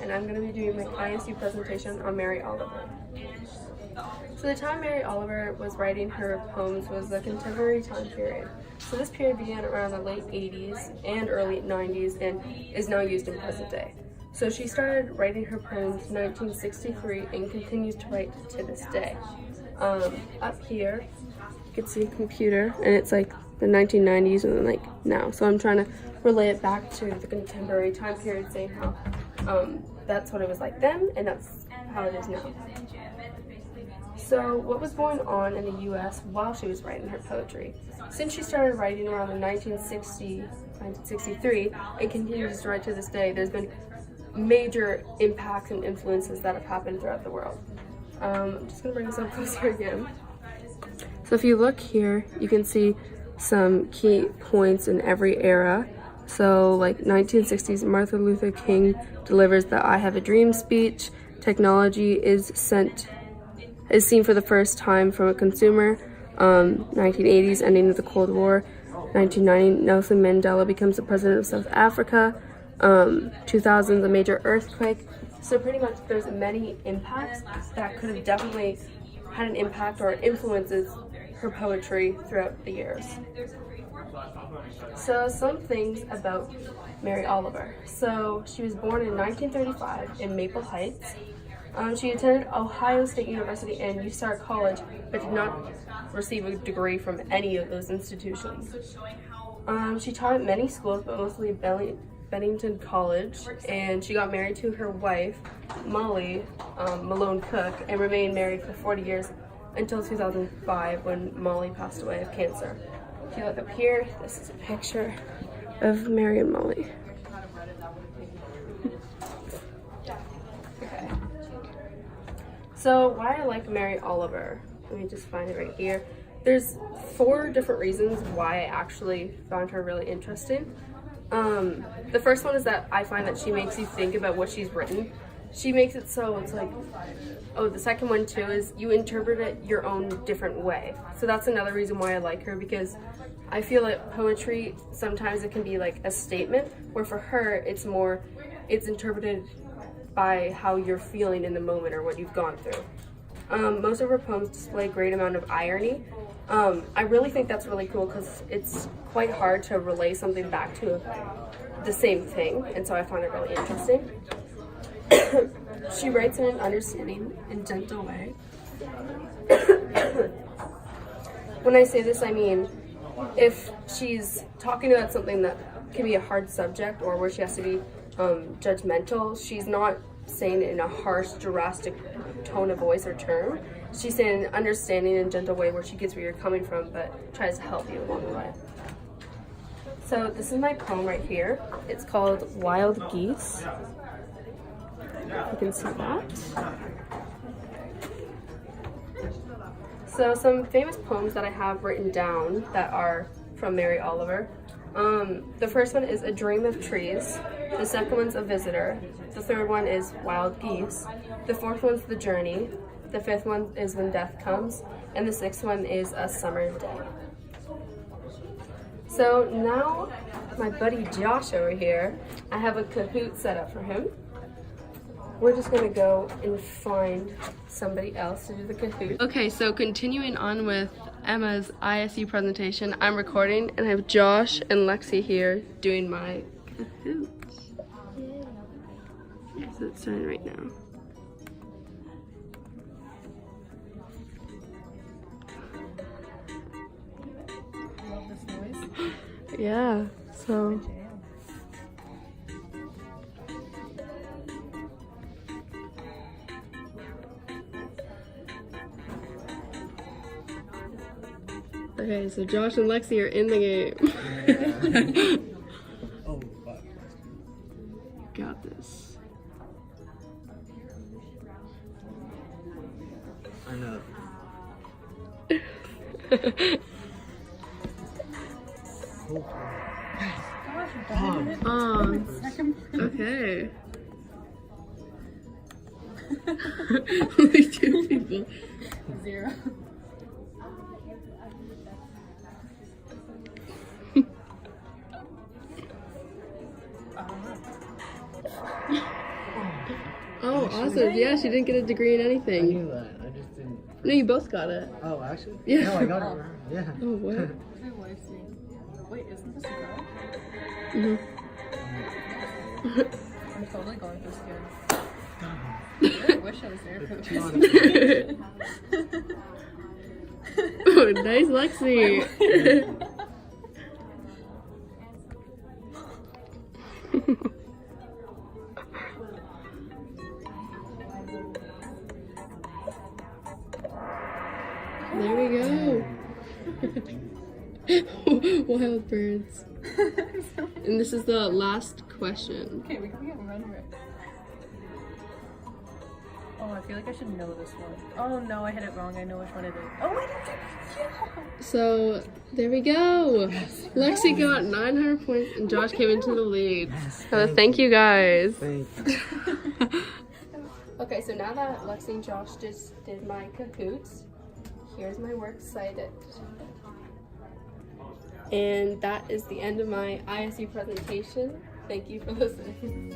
and I'm going to be doing my ISU presentation on Mary Oliver. So the time Mary Oliver was writing her poems was the contemporary time period. So this period began around the late 80s and early 90s and is now used in present day. So she started writing her poems in 1963 and continues to write to this day. Up here, you can see a computer, and it's like the 1990s and then like now. So I'm trying to relay it back to the contemporary time period, saying how that's what it was like then and that's how it is now. So what was going on in the US while she was writing her poetry? Since she started writing around the 1963 and continues to write to this day, there's been major impacts and influences that have happened throughout the world. I'm just gonna bring this up closer again. So if you look here, you can see some key points in every era. So like 1960s, Martin Luther King delivers the I Have a Dream speech. Technology is seen for the first time from a consumer. 1980s, ending of the Cold War. 1990, Nelson Mandela becomes the president of South Africa. 2000, a major earthquake. So pretty much there's many impacts that could have definitely had an impact or influences her poetry throughout the years. So some things about Mary Oliver. So she was born in 1935 in Maple Heights. She attended Ohio State University and USAR College, but did not receive a degree from any of those institutions. She taught at many schools, but mostly Bennington College, and she got married to her wife, Molly Malone Cook, and remained married for 40 years until 2005 when Molly passed away of cancer. If you look up here, this is a picture of Mary and Molly. Okay. So why I like Mary Oliver, let me just find it right here. There's 4 different reasons why I actually found her really interesting. The first one is that I find that she makes you think about what she's written. She makes it so it's like, oh, the second one too is you interpret it your own different way. So that's another reason why I like her, because I feel like poetry, sometimes it can be like a statement, where for her, it's interpreted by how you're feeling in the moment or what you've gone through. Most of her poems display a great amount of irony. I really think that's really cool because it's quite hard to relay something back to the same thing, and so I found it really interesting. She writes in an understanding and gentle way. When I say this, I mean if she's talking about something that can be a hard subject or where she has to be judgmental, she's not saying it in a harsh, drastic tone of voice or term. She's saying in an understanding and gentle way where she gets where you're coming from, but tries to help you along the way. So this is my poem right here. It's called Wild Geese. You can see that. So some famous poems that I have written down that are from Mary Oliver. The first one is A Dream of Trees. The second one's A Visitor. The third one is Wild Geese. The fourth one's The Journey. The fifth one is When Death Comes. And the sixth one is A Summer Day. So now my buddy Josh over here, I have a Kahoot set up for him. We're just gonna go and find somebody else to do the Kahoot. Okay, so continuing on with Emma's ISU presentation, I'm recording and I have Josh and Lexi here doing my Kahoot. So it's starting right now. Love this noise. Yeah, so. Okay, so Josh and Lexi are in the game. Oh, fuck. Got this. I know. Okay. Only 2 people. 0. impressive. Yeah, she didn't get a degree in I anything. knew that. I just didn't. No, you both got it. Oh, actually? Yeah. No, I got it wrong. Yeah. Oh, what? Wait, isn't this a girl? Mhm. I'm totally going for skin. I really wish I was there for Two out this. of Oh, nice, Lexi. There we go. Wild birds. And this is the last question. Okay, we can get run Rick. Oh, I feel like I should know this one. Oh no, I hit it wrong. I know which one it is. Oh, I didn't. Yeah. So there we go. Lexi got 900 points and Josh came into the lead. So thank you guys. Thank you. Okay, so now that Lexi and Josh just did my Kahoots, here's my works cited. And that is the end of my ISU presentation. Thank you for listening.